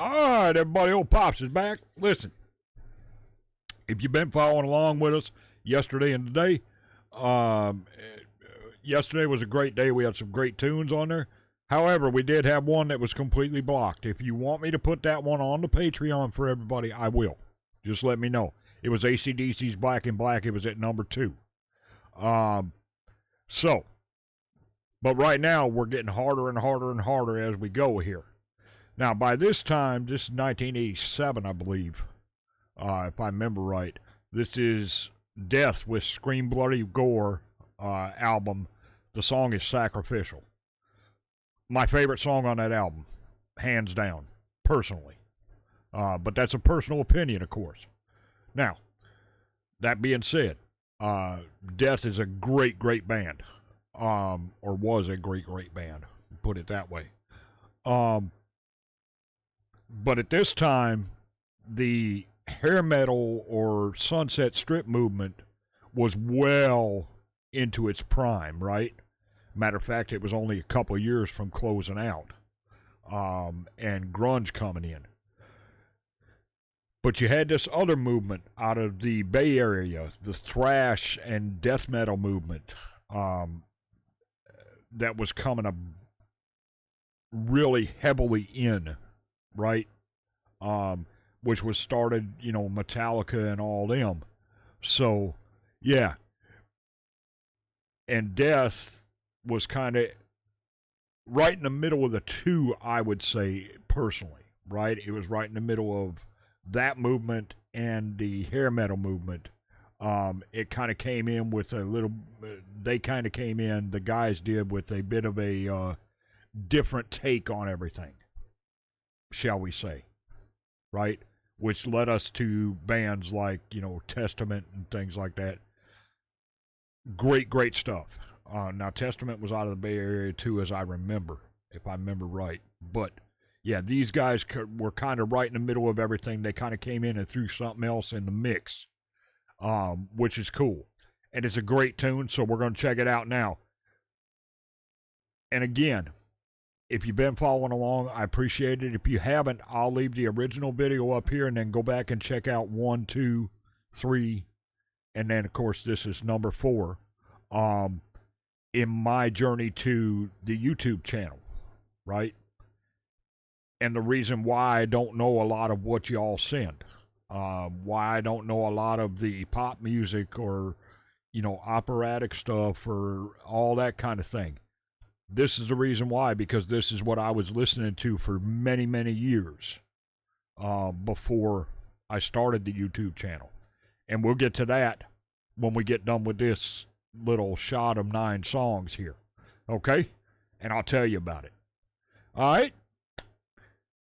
All right, everybody, old Pops is back. Listen, if you've been following along with us yesterday and today, yesterday was a great day. We had some great tunes on there. However, we did have one that was completely blocked. If you want me to put that one on the Patreon for everybody, I will. Just let me know. It was AC/DC's Black and Black. It was at number 2. But right now, we're getting harder and harder and harder as we go here. Now, by this time, this is 1987, I believe, if I remember right. This is Death with Scream Bloody Gore album. The song is Sacrificial. My favorite song on that album, hands down, personally. But that's a personal opinion, of course. Now, that being said, Death is a great, great band. Or was a great, great band, put it that way. But at this time, the hair metal or Sunset Strip movement was well into its prime, right? Matter of fact, it was only a couple of years from closing out, and grunge coming in. But you had this other movement out of the Bay Area, the thrash and death metal movement, that was coming up really heavily in, right? Which was started, Metallica and all them. So, yeah. And Death was kind of right in the middle of the two, I would say, personally, right? It was right in the middle of that movement and the hair metal movement. It kind of came in with a little, they kind of came in, the guys did, with a bit of a different take on everything, shall we say, right? Which led us to bands like, Testament and things like that. Great, great stuff. Now, Testament was out of the Bay Area too, as I remember, if I remember right. But, yeah, these guys were kind of right in the middle of everything. They kind of came in and threw something else in the mix, which is cool. And it's a great tune, so we're going to check it out now. And again, if you've been following along, I appreciate it. If you haven't, I'll leave the original video up here and then go back and check out 1, 2, 3, and then, of course, this is number 4 in my journey to the YouTube channel, right? And the reason why I don't know a lot of what y'all send, why I don't know a lot of the pop music or, operatic stuff or all that kind of thing. This is the reason why, because this is what I was listening to for many, many years before I started the YouTube channel. And we'll get to that when we get done with this little shot of 9 songs here. Okay? And I'll tell you about it. All right?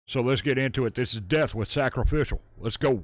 So let's get into it. This is Death with Sacrificial. Let's go.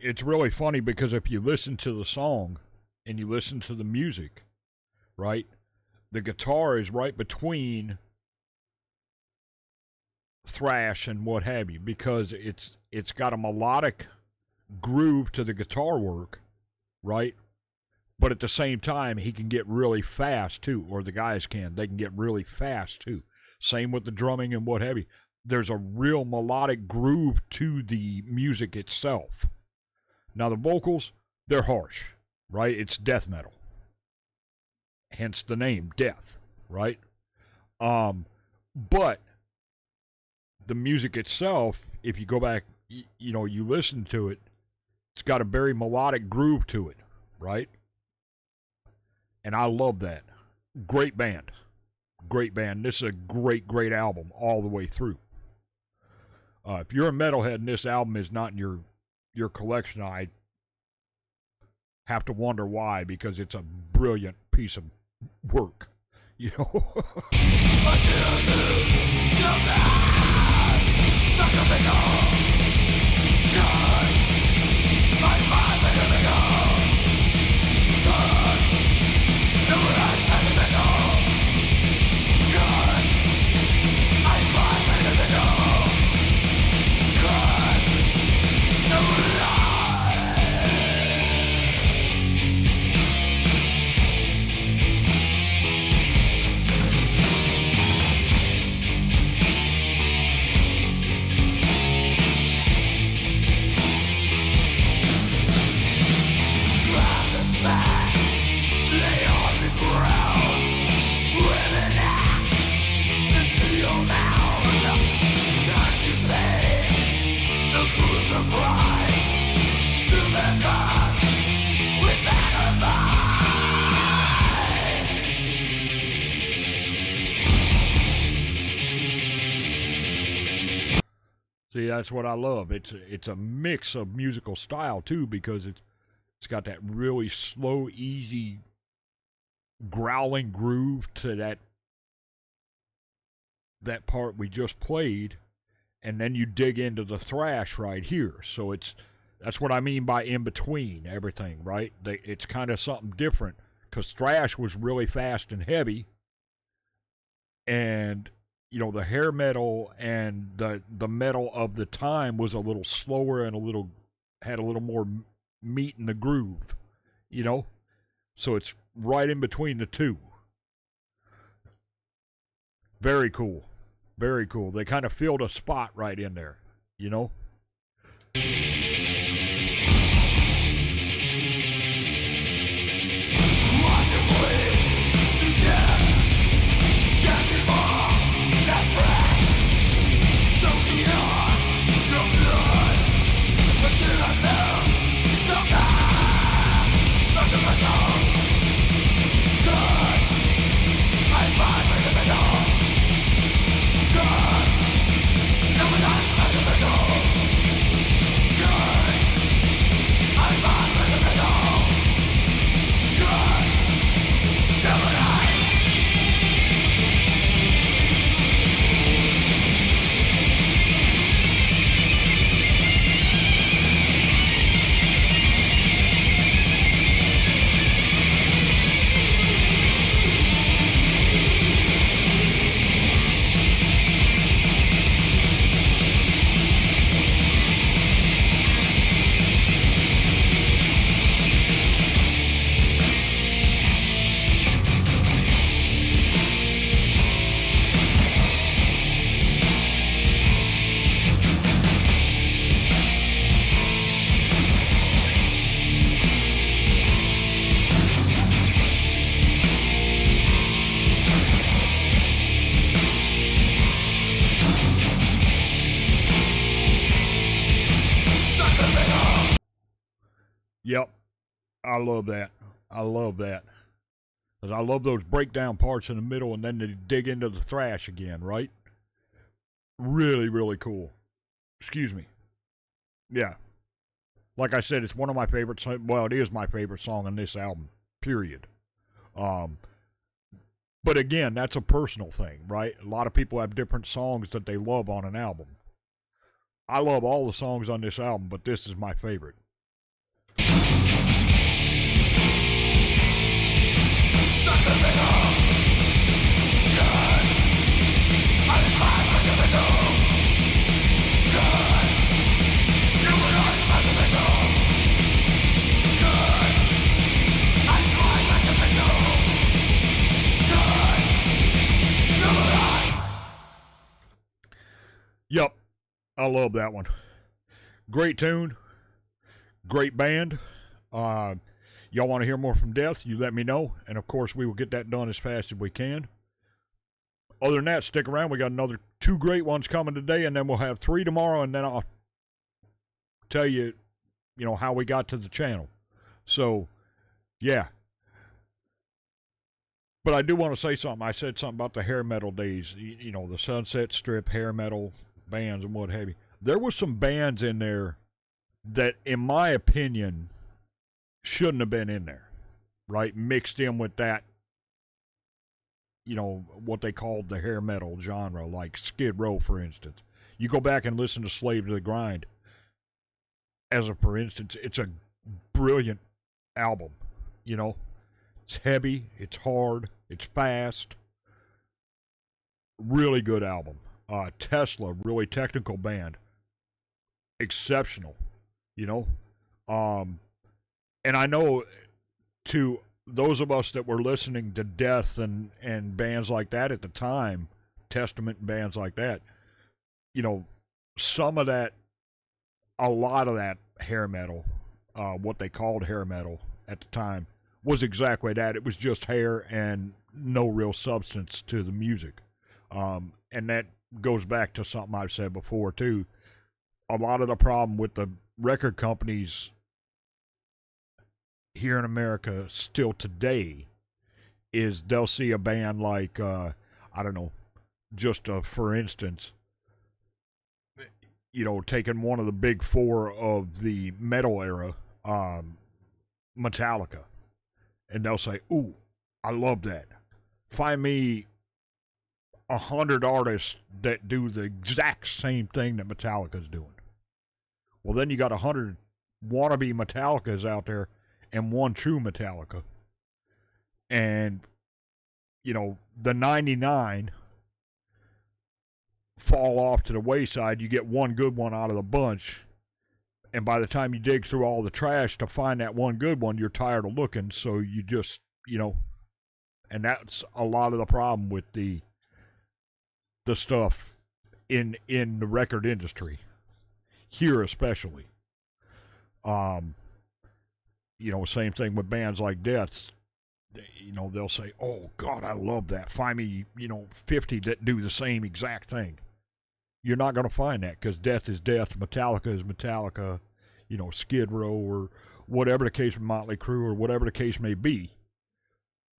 It's really funny because if you listen to the song and you listen to the music, right, the guitar is right between thrash and what have you, because it's got a melodic groove to the guitar work, right? But at the same time, he can get really fast too, or the guys can. They can get really fast too. Same with the drumming and what have you. There's a real melodic groove to the music itself. Now, the vocals, they're harsh, right? It's death metal. Hence the name, Death, right? But the music itself, if you go back, you know, you listen to it, it's got a very melodic groove to it, right? And I love that. Great band. Great band. This is a great, great album all the way through. If you're a metalhead and this album is not in your collection, I have to wonder why, because it's a brilliant piece of work, you know. See, that's what I love. It's a mix of musical style too, because it's got that really slow, easy, growling groove to that part we just played, and then you dig into the thrash right here. So that's what I mean by in between everything, right? It's kind of something different, because thrash was really fast and heavy, and you know, the hair metal and the metal of the time was a little slower and had a little more meat in the groove, you know? So it's right in between the two. Very cool. Very cool. They kind of filled a spot right in there, you know? Yep. I love that. I love that. Because I love those breakdown parts in the middle, and then they dig into the thrash again, right? Really, really cool. Excuse me. Yeah. Like I said, it's one of my favorites. Well, it is my favorite song on this album, period. But again, that's a personal thing, right? A lot of people have different songs that they love on an album. I love all the songs on this album, but this is my favorite. Yep, I love that one. Great tune, great band. Y'all want to hear more from Death, you let me know. And, of course, we will get that done as fast as we can. other than that, stick around. We got another 2 great ones coming today, and then we'll have 3 tomorrow, and then I'll tell you, how we got to the channel. So, yeah. But I do want to say something. I said something about the hair metal days, the Sunset Strip hair metal bands and what have you. There were some bands in there that, in my opinion, shouldn't have been in there, right? Mixed in with that, what they called the hair metal genre, like Skid Row, for instance. You go back and listen to Slave to the Grind, for instance, it's a brilliant album, It's heavy, it's hard, it's fast. Really good album. Tesla, really technical band. Exceptional, And I know to those of us that were listening to Death and bands like that at the time, Testament and bands like that, some of that, a lot of that hair metal, what they called hair metal at the time, was exactly that. It was just hair and no real substance to the music. And that goes back to something I've said before, too. A lot of the problem with the record companies here in America still today is they'll see a band like, for instance, taking one of the big 4 of the metal era, Metallica, and they'll say, ooh, I love that. Find me 100 artists that do the exact same thing that Metallica's doing. Well, then you got 100 wannabe Metallicas out there and one true Metallica. And, the 99 fall off to the wayside. You get one good one out of the bunch. And by the time you dig through all the trash to find that one good one, you're tired of looking. So you just, and that's a lot of the problem with the stuff in the record industry here, especially. Same thing with bands like Death. They'll say, oh God, I love that. Find me, 50 that do the same exact thing. You're not going to find that, because Death is Death, Metallica is Metallica, Skid Row, or whatever the case with Motley Crue, or whatever the case may be.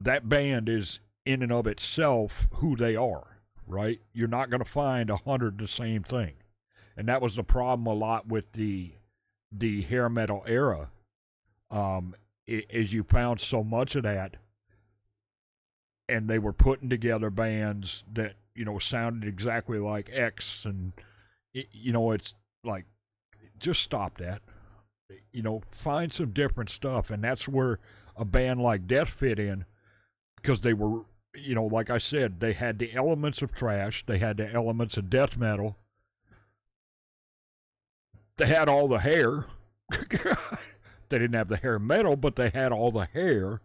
That band is in and of itself who they are, right? You're not going to find 100 the same thing. And that was the problem a lot with the hair metal era. Is you found so much of that, and they were putting together bands that, sounded exactly like X, and, it's like, just stop that. Find some different stuff, and that's where a band like Death fit in, because they were, like I said, they had the elements of thrash, they had the elements of death metal, they had all the hair. They didn't have the hair metal, but they had all the hair,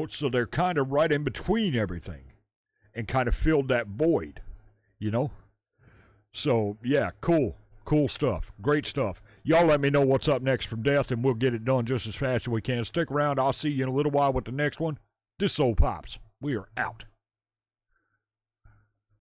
so they're kind of right in between everything and kind of filled that void, So, yeah, cool stuff. Great stuff. Y'all let me know what's up next from Death, and we'll get it done just as fast as we can. Stick around. I'll see you in a little while with the next one. This is Old Pops. We are out.